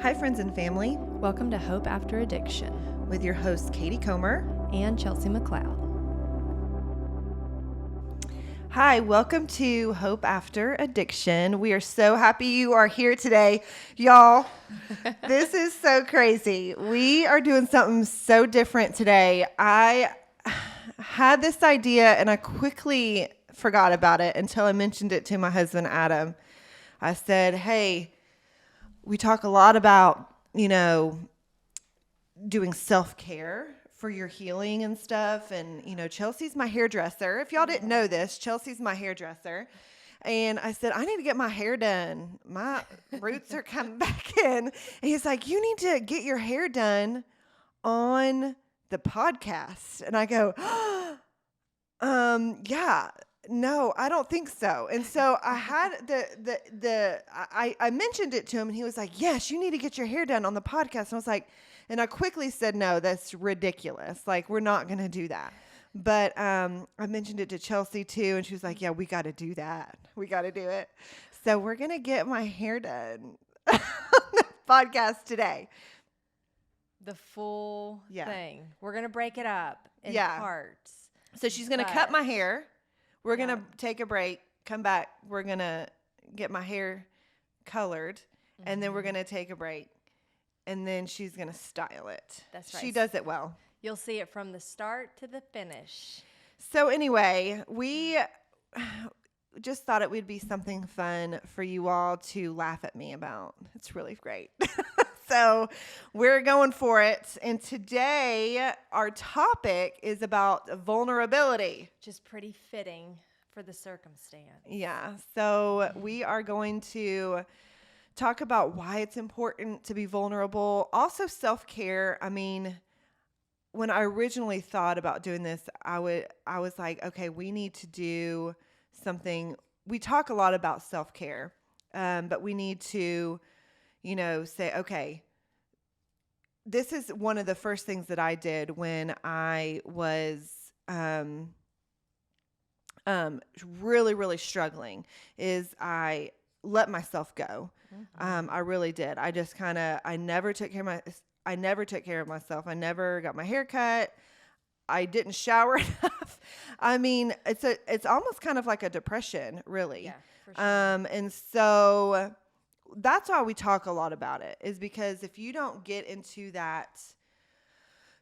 Hi, friends and family, Welcome to Hope After Addiction with your hosts, Katie Comer. and Chelsea McLeod. Hi, welcome to Hope After Addiction. We are so happy you are here today, y'all. This is so crazy. We are doing something so different today. I had this idea and I quickly forgot about it until I mentioned it to my husband, Adam. I said, hey, we talk a lot about, doing self-care for your healing and stuff. And, Chelsea's my hairdresser. If y'all didn't know this, Chelsea's my hairdresser. And I said, I need to get my hair done. My roots are coming back in. And he's like, you need to get your hair done on the podcast. And I go, yeah. No, I don't think so. And so I had I mentioned it to him and he was like, yes, you need to get your hair done on the podcast. And I was like, and I quickly said, no, that's ridiculous. Like, we're not going to do that. But I mentioned it to Chelsea too. And she was like, yeah, we got to do that. We got to do it. So we're going to get my hair done on the podcast today. The full Yeah. thing. We're going to break it up in Yeah. parts. So she's going to cut my hair. We're going to take a break, come back. We're going to get my hair colored, and then we're going to take a break, and then she's going to style it. That's right. She does it well. You'll see it from the start to the finish. So anyway, we just thought it would be something fun for you all to laugh at me about. It's really great. So we're going for it. And today our topic is about vulnerability. Which is pretty fitting for the circumstance. Yeah. So we are going to talk about why it's important to be vulnerable. Also self-care. I mean, when I originally thought about doing this, I was like, okay, we need to do something. We talk a lot about self-care, but we need to, say, okay, this is one of the first things that I did when I was really, really struggling is I let myself go. Mm-hmm. I really did. I just I never took care of myself. I never got my hair cut. I didn't shower enough. I mean, it's almost kind of like a depression, really. Yeah, for sure. And so that's why we talk a lot about it, is because if you don't get into that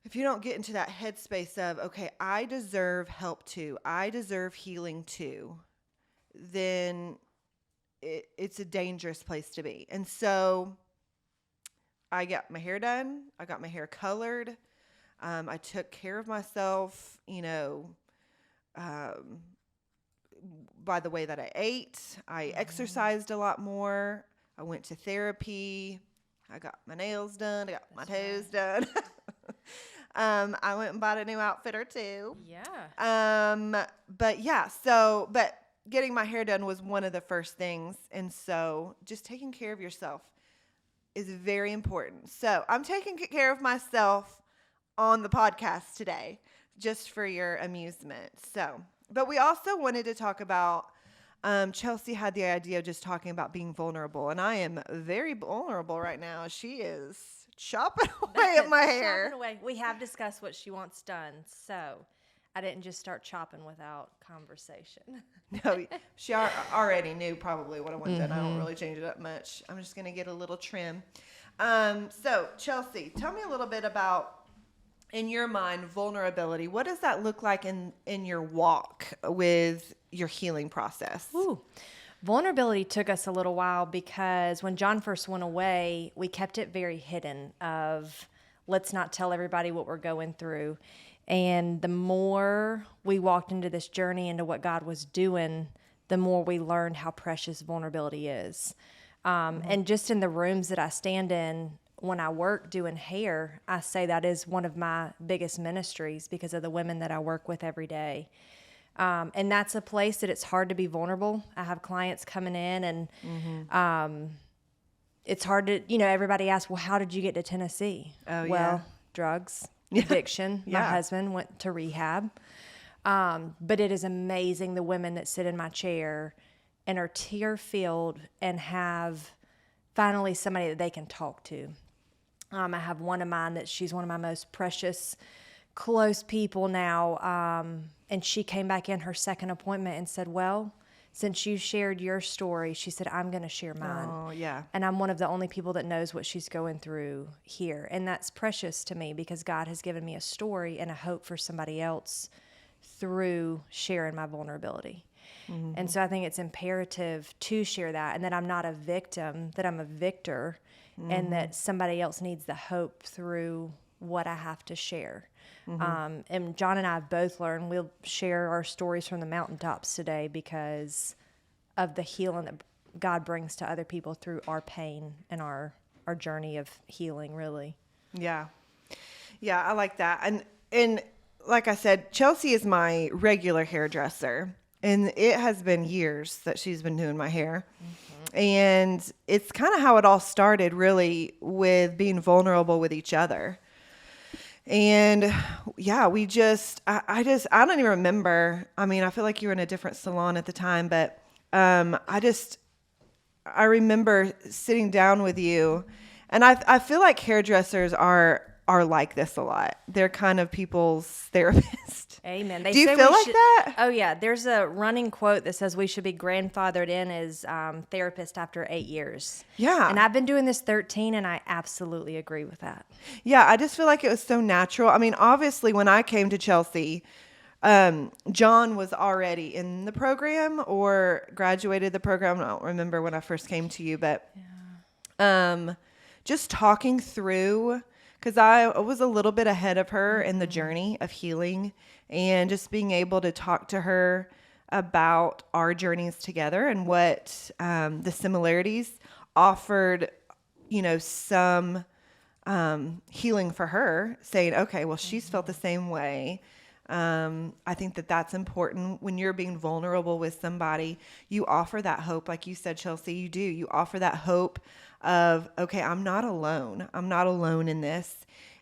headspace of, okay, I deserve help too, I deserve healing too, then it's a dangerous place to be. And so I got my hair done. I got my hair colored. I took care of myself, by the way that I ate. I exercised a lot more. I went to therapy. I got my nails done. I got my toes done. I went and bought a new outfit or two. Yeah. But getting my hair done was one of the first things. And so just taking care of yourself is very important. So I'm taking care of myself on the podcast today, just for your amusement. So, but we also wanted to talk about, Chelsea had the idea of just talking about being vulnerable, and I am very vulnerable right now. She is chopping away at my hair. Chopping away. We have discussed what she wants done, so I didn't just start chopping without conversation. No, she already knew probably what I wanted done. I don't really change it up much. I'm just going to get a little trim. So, Chelsea, tell me a little bit about, in your mind, vulnerability. What does that look like in your walk with your healing process? Ooh. Vulnerability took us a little while because when John first went away, we kept it very hidden of let's not tell everybody what we're going through. And the more we walked into this journey into what God was doing, the more we learned how precious vulnerability is. And just in the rooms that I stand in, when I work doing hair, I say that is one of my biggest ministries because of the women that I work with every day. And that's a place that it's hard to be vulnerable. I have clients coming in and it's hard to, everybody asks, well, how did you get to Tennessee? Well, drugs, addiction. Yeah. My husband went to rehab. But it is amazing the women that sit in my chair and are tear-filled and have finally somebody that they can talk to. I have one of mine that she's one of my most precious, close people now. And she came back in her second appointment and said, well, since you shared your story, she said, I'm going to share mine. Oh, yeah. And I'm one of the only people that knows what she's going through here. And that's precious to me because God has given me a story and a hope for somebody else through sharing my vulnerability. Mm-hmm. And so I think it's imperative to share that, and that I'm not a victim, that I'm a victor, mm-hmm. and that somebody else needs the hope through what I have to share. Mm-hmm. And John and I have both learned we'll share our stories from the mountaintops today because of the healing that God brings to other people through our pain and our journey of healing, really. Yeah. Yeah, I like that. And like I said, Chelsea is my regular hairdresser. And it has been years that she's been doing my hair. Mm-hmm. And it's kind of how it all started, really, with being vulnerable with each other. And yeah, we just, I don't even remember. I mean, I feel like you were in a different salon at the time, but I remember sitting down with you, and I feel like hairdressers are like this a lot. They're kind of people's therapist. Amen. Do you feel like that? Oh, yeah. There's a running quote that says we should be grandfathered in as therapist after 8 years. Yeah. And I've been doing this 13, and I absolutely agree with that. Yeah, I just feel like it was so natural. I mean, obviously, when I came to Chelsea, John was already in the program or graduated the program. I don't remember when I first came to you, but just talking through, because I was a little bit ahead of her in the journey of healing, and just being able to talk to her about our journeys together and what the similarities offered, some healing for her, saying, okay, well, she's felt the same way. I think that that's important when you're being vulnerable with somebody. You offer that hope. Like you said, Chelsea, you offer that hope of, okay, I'm not alone. I'm not alone in this.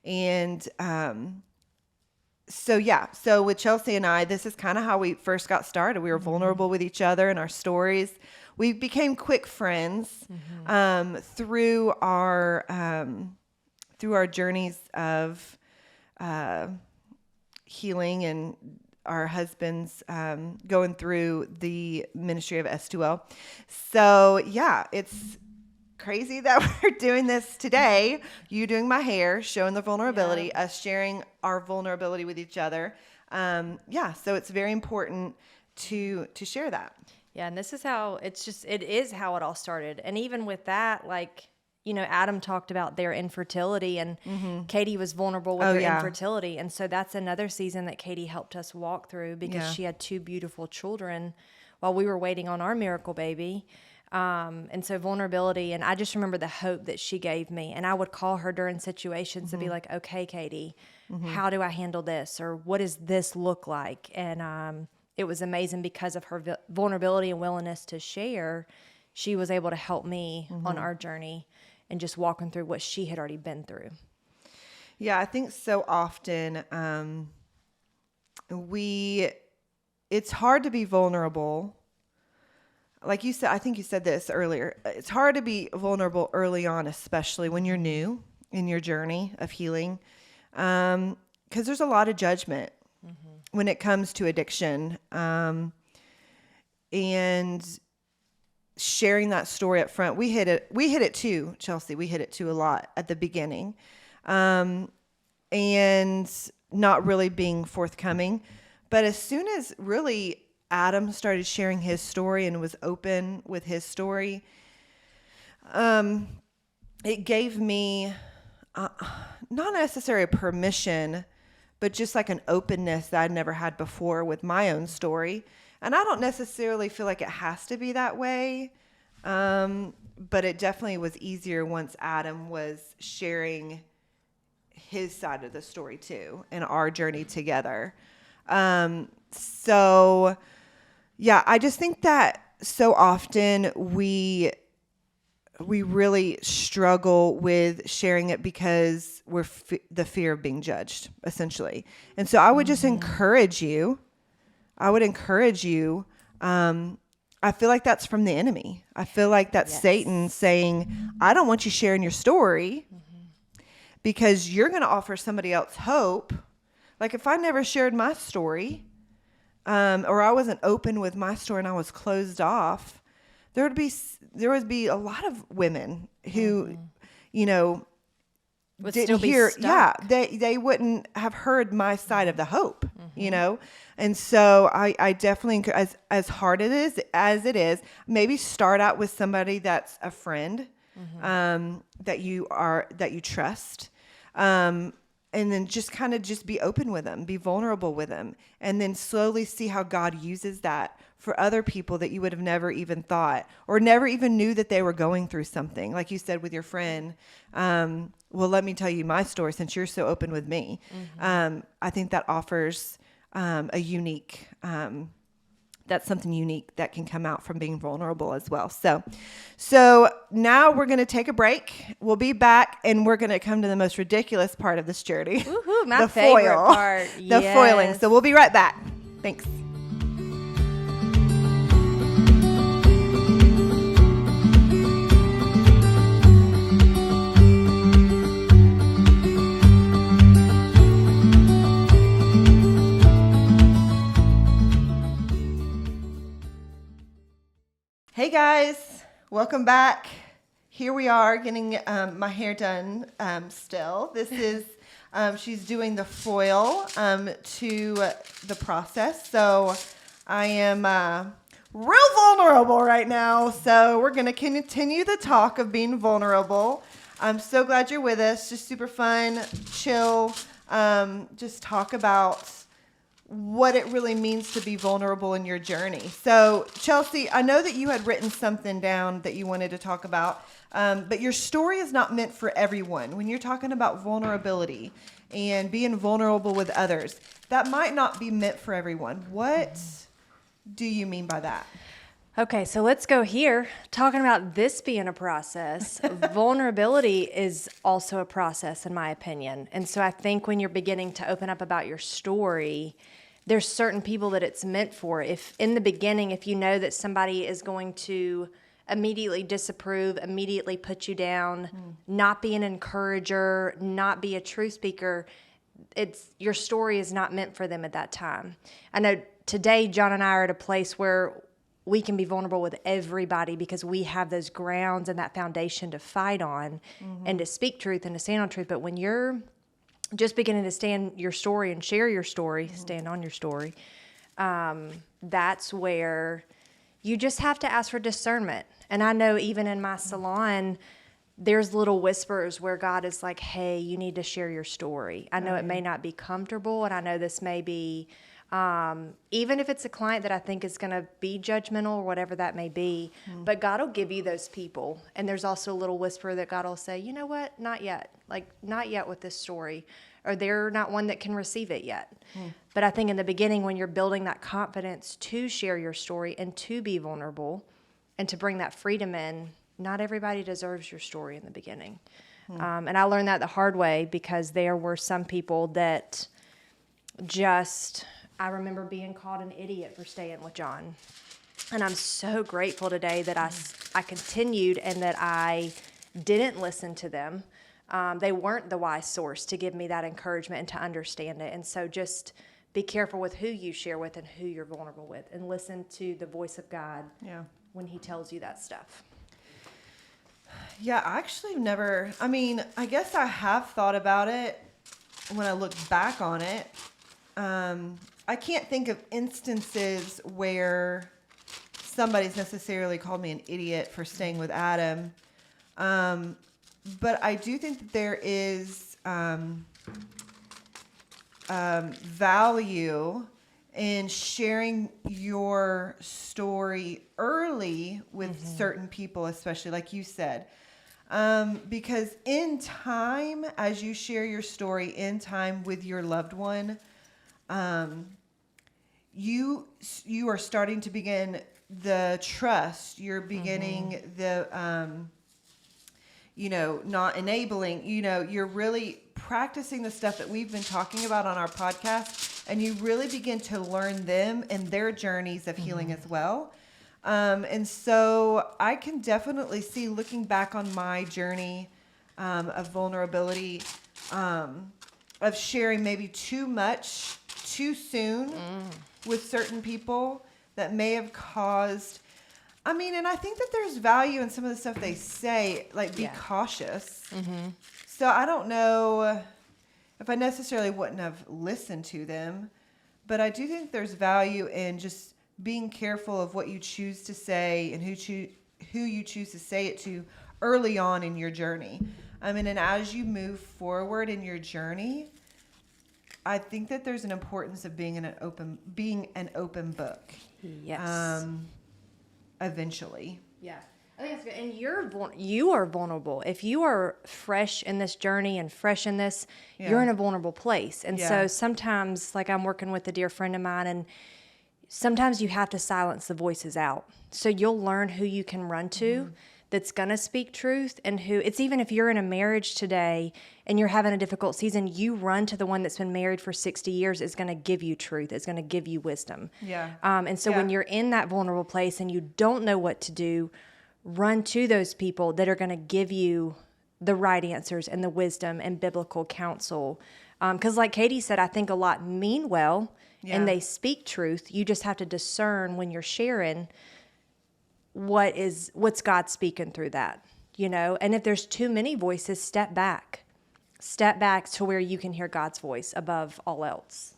And, so with Chelsea and I, this is kind of how we first got started. We were vulnerable with each other and our stories. We became quick friends, through our journeys of, healing, and our husbands going through the ministry of S2L. So yeah, it's crazy that we're doing this today. You doing my hair, showing the vulnerability, us sharing our vulnerability with each other. So it's very important to share that. Yeah, and this is how it is how it all started. And even with that, Adam talked about their infertility, and Katie was vulnerable with her infertility. And so that's another season that Katie helped us walk through, because she had 2 beautiful children while we were waiting on our miracle baby. And so vulnerability, and I just remember the hope that she gave me. And I would call her during situations to be like, okay, Katie, how do I handle this? Or what does this look like? And it was amazing because of her vulnerability and willingness to share. She was able to help me on our journey and just walking through what she had already been through. Yeah, I think so often it's hard to be vulnerable. Like you said, I think you said this earlier. It's hard to be vulnerable early on, especially when you're new in your journey of healing, because there's a lot of judgment when it comes to addiction, and sharing that story up front. We hit it too, Chelsea. We hit it too a lot at the beginning, and not really being forthcoming. But as soon as really Adam started sharing his story and was open with his story, it gave me not necessarily permission, but just like an openness that I'd never had before with my own story. And I don't necessarily feel like it has to be that way, but it definitely was easier once Adam was sharing his side of the story too, and our journey together. I just think that so often we really struggle with sharing it because we're the fear of being judged, essentially. And so I would just encourage you. I I feel like that's from the enemy. I feel like that's Yes. Satan saying, I don't want you sharing your story because you're going to offer somebody else hope. Like if I never shared my story, or I wasn't open with my story and I was closed off, there would be a lot of women who, you know, Would didn't still be hear. Yeah, stuck. they wouldn't have heard my side of the hope, you know. And so I definitely, as hard as it is, maybe start out with somebody that's a friend, that you trust, and then just kind of just be open with them, be vulnerable with them, and then slowly see how God uses that for other people that you would have never even thought or never even knew that they were going through something. Like you said with your friend, well, let me tell you my story since you're so open with me. I think that offers a unique, that's something unique that can come out from being vulnerable as well. So now we're going to take a break. We'll be back and we're going to come to the most ridiculous part of this journey. Woohoo, my the favorite foil. part. The foiling. Yes. So we'll be right back. Thanks. Hey guys, welcome back. Here we are getting my hair done still. This is, she's doing the foil to the process. So I am real vulnerable right now. So we're going to continue the talk of being vulnerable. I'm so glad you're with us. Just super fun, chill, just talk about what it really means to be vulnerable in your journey. So, Chelsea, I know that you had written something down that you wanted to talk about, but your story is not meant for everyone. When you're talking about vulnerability and being vulnerable with others, that might not be meant for everyone. What do you mean by that? Okay, so let's go here. Talking about this being a process, vulnerability is also a process, in my opinion. And so I think when you're beginning to open up about your story, there's certain people that it's meant for. If in the beginning, if you know that somebody is going to immediately disapprove, immediately put you down, not be an encourager, not be a truth speaker, your story is not meant for them at that time. I know today John and I are at a place where we can be vulnerable with everybody because we have those grounds and that foundation to fight on and to speak truth and to stand on truth. But when you're just beginning to stand your story and share your story, stand on your story, that's where you just have to ask for discernment. And I know even in my salon, there's little whispers where God is like, hey, you need to share your story. I know it may not be comfortable, and I know this may be, even if it's a client that I think is going to be judgmental or whatever that may be, but God will give you those people. And there's also a little whisper that God will say, you know what, not yet. Like, not yet with this story. Or they're not one that can receive it yet. But I think in the beginning, when you're building that confidence to share your story and to be vulnerable and to bring that freedom in, not everybody deserves your story in the beginning. And I learned that the hard way because there were some people that I remember being called an idiot for staying with John. And I'm so grateful today that I continued and that I didn't listen to them. They weren't the wise source to give me that encouragement and to understand it. And so just be careful with who you share with and who you're vulnerable with, and listen to the voice of God when he tells you that stuff. Yeah, I actually never, I guess I have thought about it when I look back on it. I can't think of instances where somebody's necessarily called me an idiot for staying with Adam. But I do think that there is value in sharing your story early with certain people, especially like you said. Because in time, as you share your story in time with your loved one, you are starting to begin the trust. You're beginning the, not enabling, you're really practicing the stuff that we've been talking about on our podcast, and you really begin to learn them and their journeys of healing as well. And so I can definitely see, looking back on my journey of vulnerability, of sharing maybe too much too soon with certain people that may have caused, and I think that there's value in some of the stuff they say, like be cautious. So I don't know if I necessarily wouldn't have listened to them, but I do think there's value in just being careful of what you choose to say and who you choose to say it to early on in your journey. And as you move forward in your journey, I think that there's an importance of being an open book. Yes. Eventually. Yeah. I think that's good. And you are vulnerable. If you are fresh in this journey and fresh in this, you're in a vulnerable place. And so sometimes, like I'm working with a dear friend of mine, and sometimes you have to silence the voices out. So you'll learn who you can run to that's going to speak truth, and who it's, even if you're in a marriage today and you're having a difficult season, you run to the one that's been married for 60 years is going to give you truth. It's going to give you wisdom. Yeah. And so when you're in that vulnerable place and you don't know what to do, run to those people that are going to give you the right answers and the wisdom and biblical counsel. Because like Katie said, I think a lot mean well and they speak truth. You just have to discern when you're sharing what's God speaking through that, And if there's too many voices, step back to where you can hear God's voice above all else.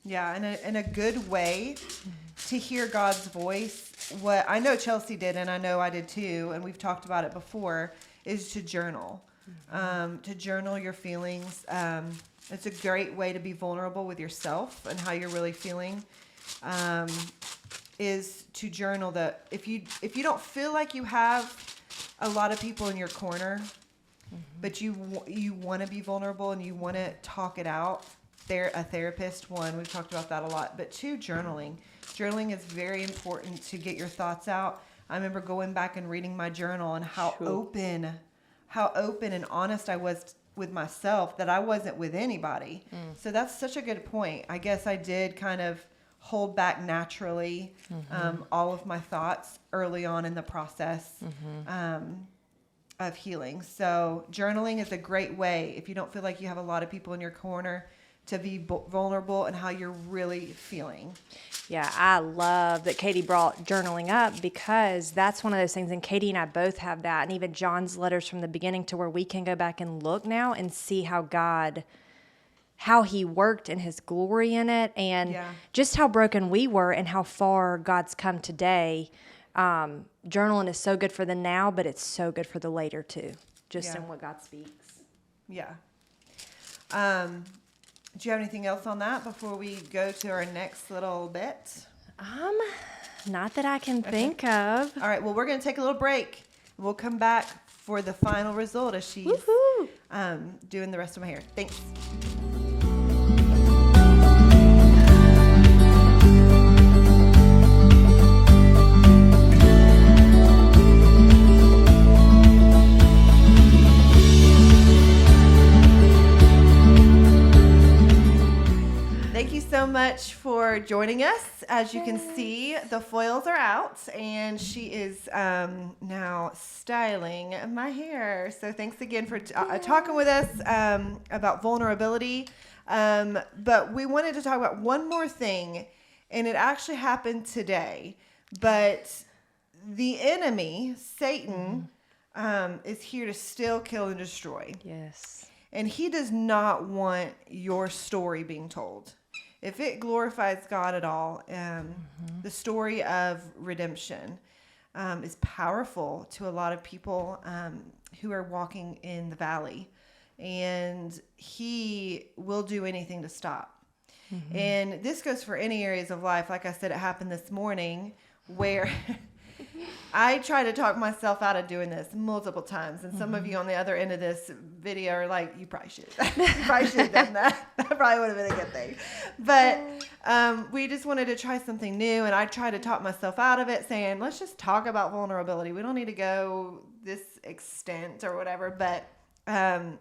Yeah, and a good way to hear God's voice, what I know Chelsea did, and I know I did too, and we've talked about it before, is to journal. To journal your feelings. It's a great way to be vulnerable with yourself and how you're really feeling. Is to journal that if you don't feel like you have a lot of people in your corner, but you want to be vulnerable and you want to talk it out. A therapist, one, we've talked about that a lot, but two, journaling. Journaling is very important to get your thoughts out. I remember going back and reading my journal and how open and honest I was with myself, that I wasn't with anybody. So that's such a good point. I guess I did kind of hold back naturally all of my thoughts early on in the process of healing. So journaling is a great way, if you don't feel like you have a lot of people in your corner, to be vulnerable and how you're really feeling. Yeah, I love that Katie brought journaling up, because that's one of those things, and Katie and I both have that, and even John's letters from the beginning, to where we can go back and look now and see how he worked and his glory in it, and just how broken we were and how far God's come today. Journaling is so good for the now, but it's so good for the later too, just in what God speaks. Yeah. Do you have anything else on that before we go to our next little bit? Not that I can think of. All right. Well, we're going to take a little break. We'll come back for the final result as she's doing the rest of my hair. Thanks. Thank you so much for joining us. As you can see, the foils are out, and she is now styling my hair. So thanks again for talking with us about vulnerability. But we wanted to talk about one more thing, and it actually happened today. But the enemy, Satan, is here to steal, kill, and destroy. Yes. And he does not want your story being told. If it glorifies God at all, the story of redemption is powerful to a lot of people who are walking in the valley. And he will do anything to stop. And this goes for any areas of life. Like I said, it happened this morning where I try to talk myself out of doing this multiple times. And some of you on the other end of this video are like, you probably should. You probably should have done that. That probably would have been a good thing. But we just wanted to try something new. And I tried to talk myself out of it, saying, let's just talk about vulnerability. We don't need to go this extent or whatever. But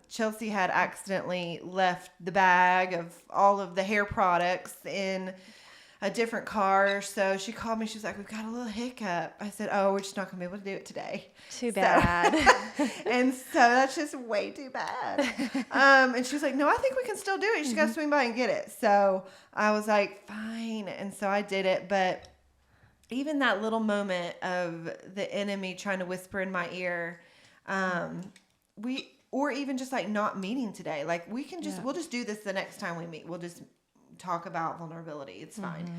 Chelsea had accidentally left the bag of all of the hair products in a different car. So she called me. She's like, we've got a little hiccup. I said, oh, we're just not going to be able to do it today. Too bad. And so that's just way too bad. And she was like, no, I think we can still do it. You just got to swing by and get it. So I was like, fine. And so I did it. But even that little moment of the enemy trying to whisper in my ear, or even just like not meeting today, like we'll just do this the next time we meet. We'll just talk about vulnerability. It's fine.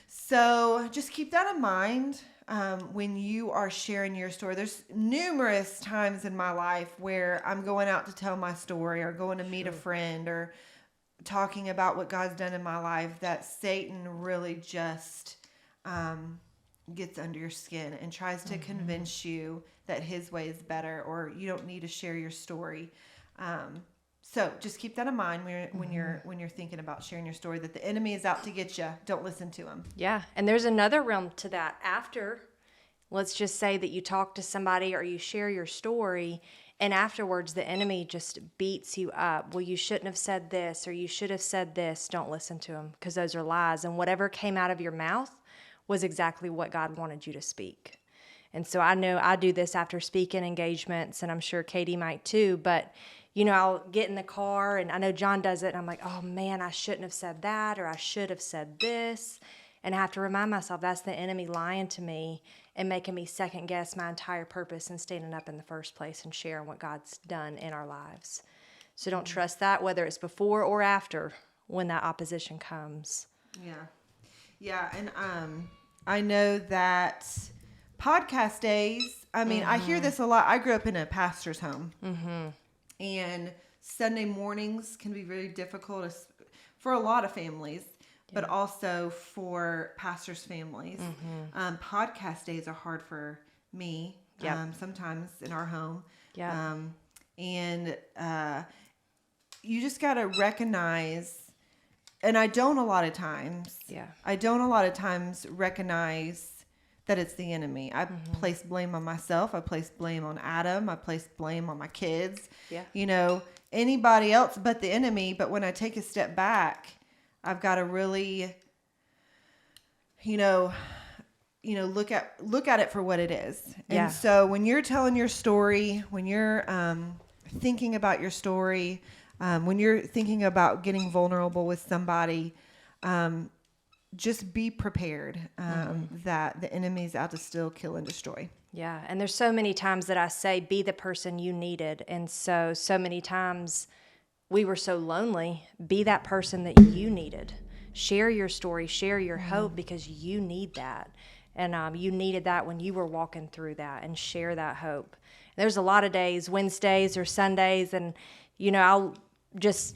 So just keep that in mind when you are sharing your story. There's numerous times in my life where I'm going out to tell my story or going to meet a friend or talking about what God's done in my life that Satan really just gets under your skin and tries to convince you that his way is better or you don't need to share your story. So just keep that in mind when you're thinking about sharing your story, that the enemy is out to get you. Don't listen to him. Yeah. And there's another realm to that. After, let's just say that you talk to somebody or you share your story, and afterwards the enemy just beats you up. Well, you shouldn't have said this, or you should have said this. Don't listen to him, because those are lies. And whatever came out of your mouth was exactly what God wanted you to speak. And so I know I do this after speaking engagements, and I'm sure Katie might too, but I'll get in the car, and I know John does it, and I'm like, oh man, I shouldn't have said that, or I should have said this. And I have to remind myself that's the enemy lying to me and making me second guess my entire purpose in standing up in the first place and sharing what God's done in our lives. So don't trust that, whether it's before or after when that opposition comes. Yeah. And I know that podcast days, I hear this a lot. I grew up in a pastor's home. And Sunday mornings can be very difficult for a lot of families, but also for pastors' families. Podcast days are hard for me, sometimes in our home. And you just got to recognize, and I don't a lot of times recognize that it's the enemy. I place blame on myself. I place blame on Adam. I place blame on my kids. Anybody else but the enemy. But when I take a step back, I've got to really, look at it for what it is. And so when you're telling your story, when you're thinking about your story, when you're thinking about getting vulnerable with somebody, just be prepared that the enemy's out to steal, kill, and destroy. Yeah, and there's so many times that I say, be the person you needed. And so many times we were so lonely. Be that person that you needed. Share your story, share your hope, because you need that. And you needed that when you were walking through that, and share that hope. There's a lot of days, Wednesdays or Sundays, and, I'll just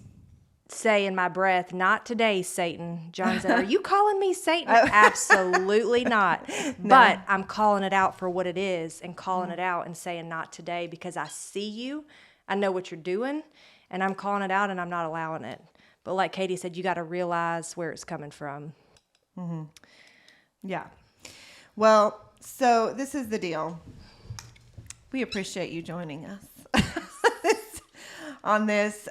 say in my breath, not today, Satan. John said, are you calling me Satan? Absolutely not. No. But I'm calling it out for what it is, and calling it out and saying not today, because I see you. I know what you're doing, and I'm calling it out, and I'm not allowing it. But like Katie said, you got to realize where it's coming from. Yeah. Well, so this is the deal. We appreciate you joining us on this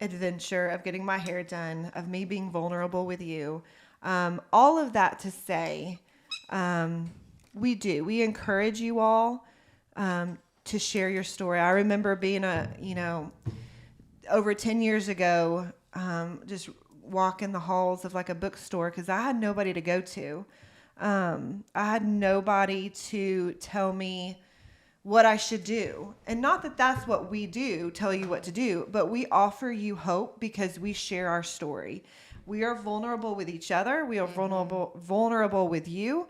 adventure of getting my hair done, of me being vulnerable with you. All of that to say, we encourage you all to share your story. I remember being over 10 years ago, just walking the halls of like a bookstore, because I had nobody to go to. I had nobody to tell me what I should do. And not that that's what we do, tell you what to do, but we offer you hope because we share our story. We are vulnerable with each other. We are vulnerable with you.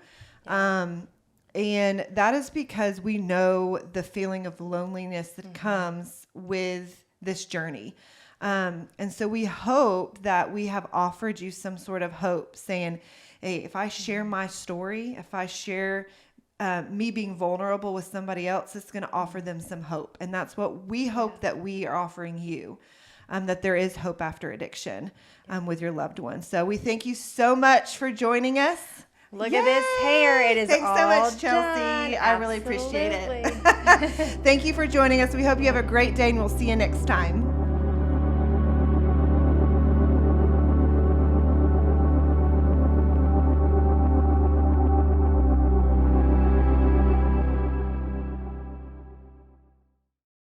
And that is because we know the feeling of loneliness that comes with this journey. And so we hope that we have offered you some sort of hope, saying, hey, if I share my story, if I share me being vulnerable with somebody else, it's going to offer them some hope. And that's what we hope that we are offering you, that there is hope after addiction with your loved ones. So we thank you so much for joining us. Look at this hair. It is Thanks all so much, Chelsea. done. I really appreciate it. Thank you for joining us. We hope you have a great day, and we'll see you next time.